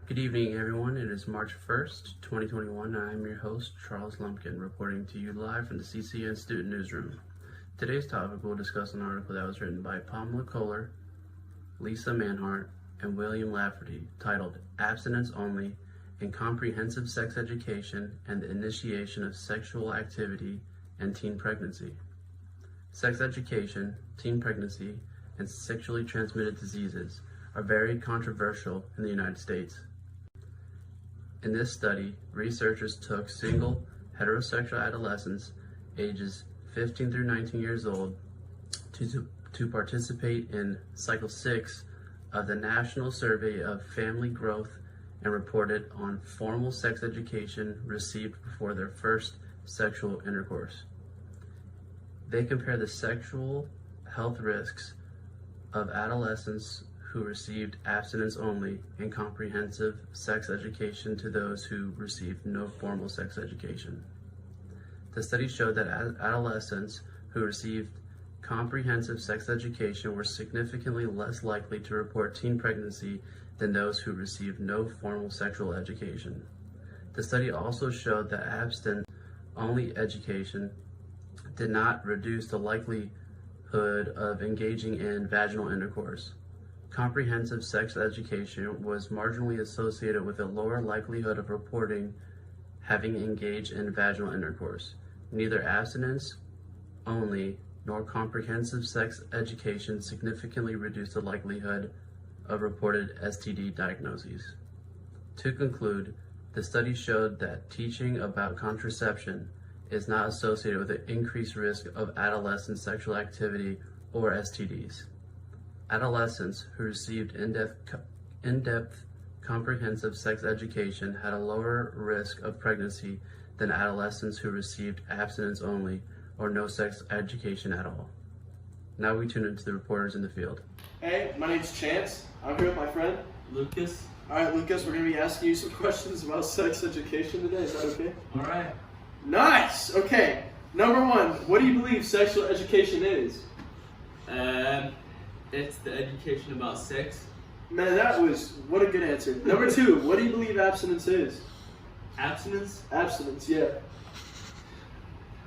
Good evening, everyone. It is March 1st, 2021, and I'm your host, Charles Lumpkin, reporting to you live from the CCN Student Newsroom. Today's topic will discuss an article that was written by Pamela Kohler, Lisa Manhart, and William Lafferty, titled Abstinence-Only in Comprehensive Sex Education and the Initiation of Sexual Activity and Teen Pregnancy. Sex education, teen pregnancy, and sexually transmitted diseases are very controversial in the United States. In this study, researchers took single heterosexual adolescents ages 15 through 19 years old to participate in Cycle 6 of the National Survey of Family Growth and reported on formal sex education received before their first sexual intercourse. They compare the sexual health risks of adolescents who received abstinence-only and comprehensive sex education to those who received no formal sex education. The study showed that adolescents who received comprehensive sex education were significantly less likely to report teen pregnancy than those who received no formal sexual education. The study also showed that abstinence-only education did not reduce the likelihood of engaging in vaginal intercourse. Comprehensive sex education was marginally associated with a lower likelihood of reporting having engaged in vaginal intercourse. Neither abstinence-only nor comprehensive sex education significantly reduced the likelihood of reported STD diagnoses. To conclude, the study showed that teaching about contraception is not associated with an increased risk of adolescent sexual activity or STDs. Adolescents who received in-depth comprehensive sex education had a lower risk of pregnancy than adolescents who received abstinence-only or no sex education at all. Now we tune into the reporters in the field. Hey, my name's Chance. I'm here with my friend Lucas. Alright, Lucas, we're going to be asking you some questions about sex education today. Is that okay? Alright. Nice! Okay, number one, what do you believe sexual education is? It's the education about sex. Man, what a good answer. Number two, what do you believe abstinence is? Abstinence? Abstinence, yeah.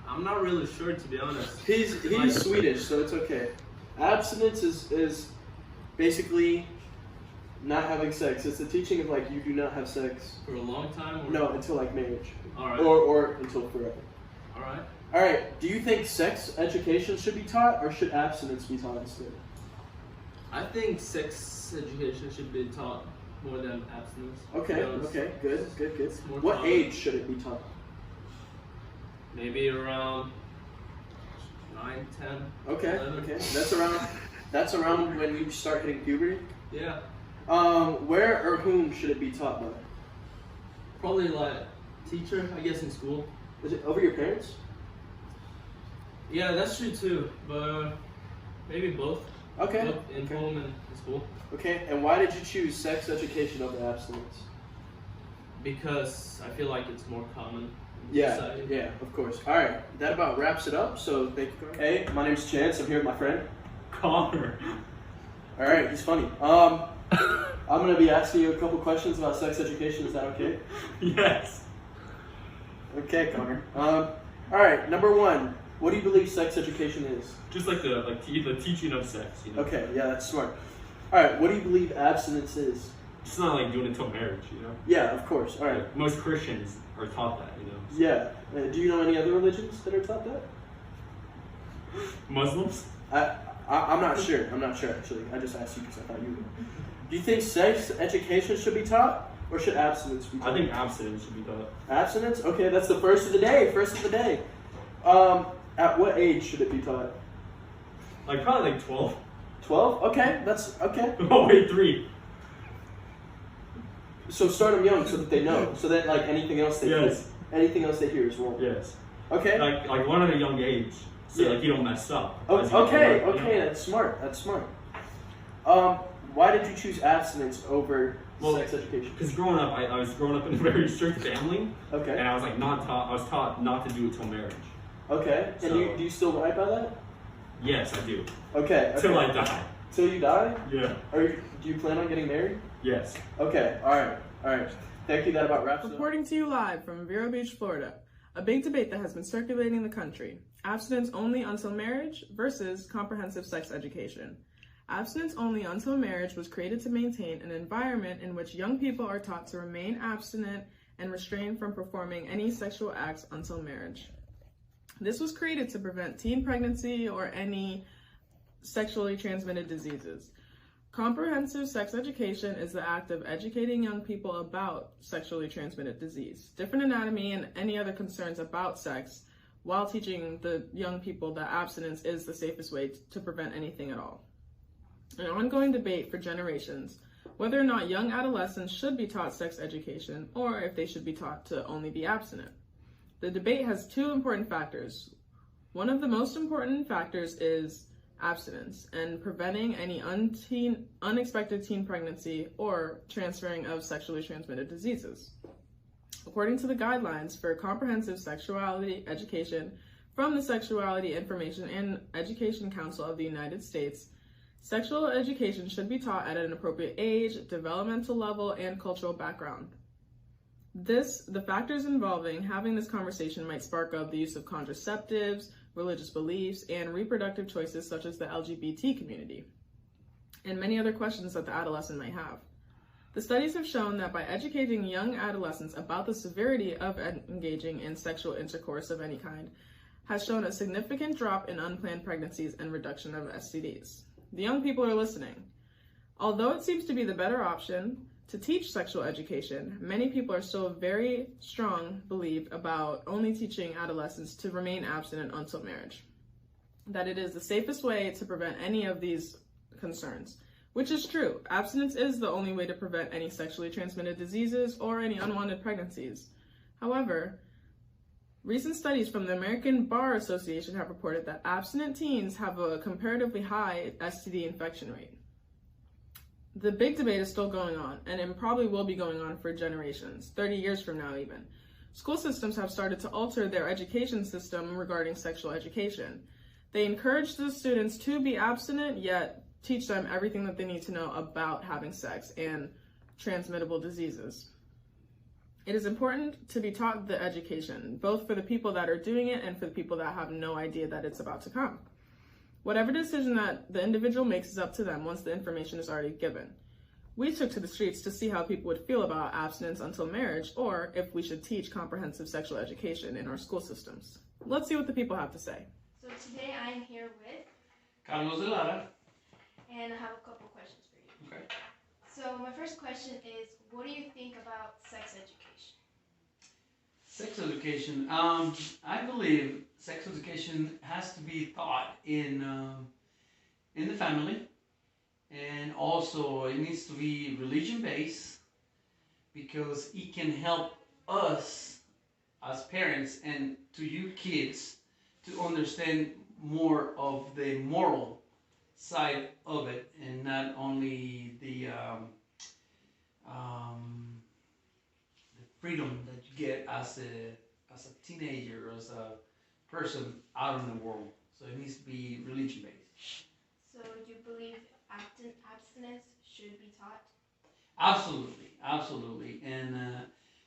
I'm not really sure, to be honest. He's Swedish, so it's okay. Abstinence is basically not having sex. It's the teaching of you do not have sex. For a long time? Or? No, until marriage. Alright. Or until forever. Alright. Alright, do you think sex education should be taught or should abstinence be taught instead? I think sex education should be taught more than abstinence. Okay, good. What common. age should it be taught? Maybe around 9, 10. Okay, 11. okay. That's around when you start hitting puberty? Yeah. Where or whom should it be taught by? Probably teacher, I guess, in school. Is it over your parents? Yeah, that's true too, but maybe both. Okay. Both in home and in school. Okay, and why did you choose sex education over abstinence? Because I feel like it's more common. Yeah, of course. Alright, that about wraps it up, so thank you. Hey, my name's Chance, I'm here with my friend Connor. Alright, he's funny. I'm gonna be asking you a couple questions about sex education, is that okay? Yes. Okay, Connor. Alright, number one, what do you believe sex education is? Just the teaching of sex, you know. Okay, yeah, that's smart. Alright, what do you believe abstinence is? It's not like doing it until marriage, you know. Yeah, of course. Alright. Like, most Christians are taught that, you know. Yeah. Do you know any other religions that are taught that? Muslims? I'm not sure. I'm not sure, actually. I just asked you because I thought you would. Do you think sex education should be taught or should abstinence be taught? I think abstinence should be taught. Abstinence? Okay, that's the first of the day. At what age should it be taught? Probably 12. 12? Okay, that's okay. Oh wait, 3. So start them young so that they know, so that anything else they hear is wrong. Yes. Okay. Like learn at a young age, so you don't mess up. Okay, you know? that's smart. Why did you choose abstinence over sex education? Because growing up, I was growing up in a very strict family. Okay. And I was taught not to do it till marriage. Okay. And do you still abide by that? Yes, I do. Okay. Till I die. Till you die? Yeah. Do you plan on getting married? Yes. Okay. All right. All right. Thank you. That about wraps it up. Reporting to you live from Vero Beach, Florida, a big debate that has been circulating the country. Abstinence only until marriage versus comprehensive sex education. Abstinence only until marriage was created to maintain an environment in which young people are taught to remain abstinent and restrained from performing any sexual acts until marriage. This was created to prevent teen pregnancy or any sexually transmitted diseases. Comprehensive sex education is the act of educating young people about sexually transmitted disease, different anatomy, and any other concerns about sex, while teaching the young people that abstinence is the safest way to prevent anything at all. An ongoing debate for generations whether or not young adolescents should be taught sex education or if they should be taught to only be abstinent. The debate has two important factors. One of the most important factors is abstinence and preventing any unexpected teen pregnancy or transferring of sexually transmitted diseases. According to the guidelines for comprehensive sexuality education from the Sexuality Information and Education Council of the United States, sexual education should be taught at an appropriate age, developmental level, and cultural background. The factors involving having this conversation might spark up the use of contraceptives, religious beliefs, and reproductive choices such as the LGBT community, and many other questions that the adolescent might have. The studies have shown that by educating young adolescents about the severity of engaging in sexual intercourse of any kind has shown a significant drop in unplanned pregnancies and reduction of STDs. The young people are listening. Although it seems to be the better option to teach sexual education, many people are still very strong believed about only teaching adolescents to remain abstinent until marriage. That it is the safest way to prevent any of these concerns, which is true. Abstinence is the only way to prevent any sexually transmitted diseases or any unwanted pregnancies. However, recent studies from the American Bar Association have reported that abstinent teens have a comparatively high STD infection rate. The big debate is still going on, and it probably will be going on for generations, 30 years from now even. School systems have started to alter their education system regarding sexual education. They encourage the students to be abstinent, yet teach them everything that they need to know about having sex and transmittable diseases. It is important to be taught the education, both for the people that are doing it and for the people that have no idea that it's about to come. Whatever decision that the individual makes is up to them once the information is already given. We took to the streets to see how people would feel about abstinence until marriage, or if we should teach comprehensive sexual education in our school systems. Let's see what the people have to say. So today I'm here with Carlos de Lara. and I have a couple questions for you. Okay. So my first question is, what do you think about sex education? Sex education. I believe sex education has to be taught in the family, and also it needs to be religion based because it can help us as parents and to you kids to understand more of the moral side of it and not only the freedom that you get as a teenager, as a person out in the world. So it needs to be religion based. So you believe abstinence should be taught? Absolutely. And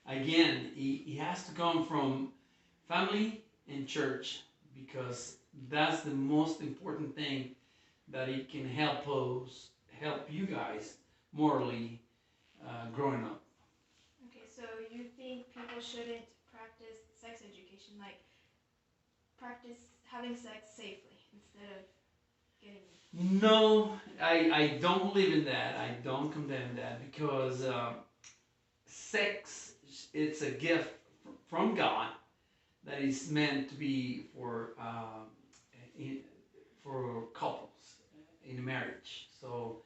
again, it has to come from family and church because that's the most important thing that it can help you guys morally growing up. Okay, so you think people shouldn't practice sex education, like practice having sex safely instead of getting... No, I don't believe in that. I don't condemn that because sex, it's a gift from God that is meant to be for couples in a marriage. So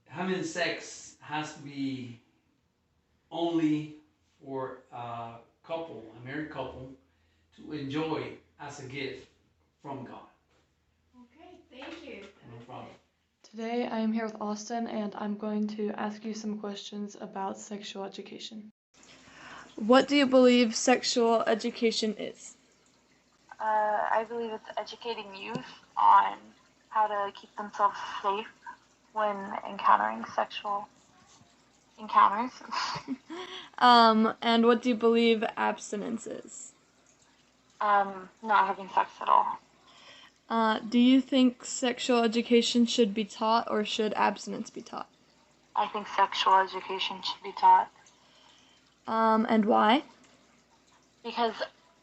having sex has to be only for a couple, a married couple, to enjoy as a gift from God. Okay, thank you. No problem. Today I am here with Austin and I'm going to ask you some questions about sexual education. What do you believe sexual education is? I believe it's educating youth on how to keep themselves safe when encountering sexual encounters. And what do you believe abstinence is? Not having sex at all. Do you think sexual education should be taught or should abstinence be taught? I think sexual education should be taught And why? because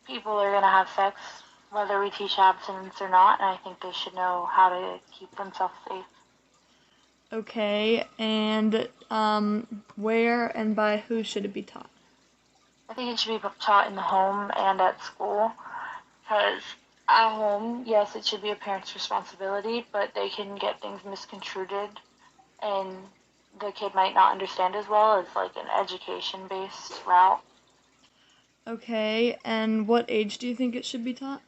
people are going to have sex whether we teach abstinence or not, and I think they should know how to keep themselves safe. Okay, and where and by who should it be taught? I think it should be taught in the home and at school, because at home, yes, it should be a parent's responsibility, but they can get things misconstrued, and the kid might not understand as well as like an education-based route. Okay, and what age do you think it should be taught?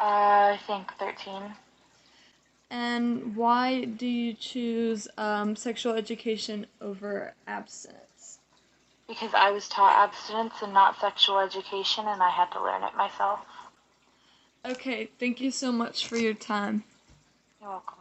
I think 13. And why do you choose sexual education over abstinence? Because I was taught abstinence and not sexual education, and I had to learn it myself. Okay, thank you so much for your time. You're welcome.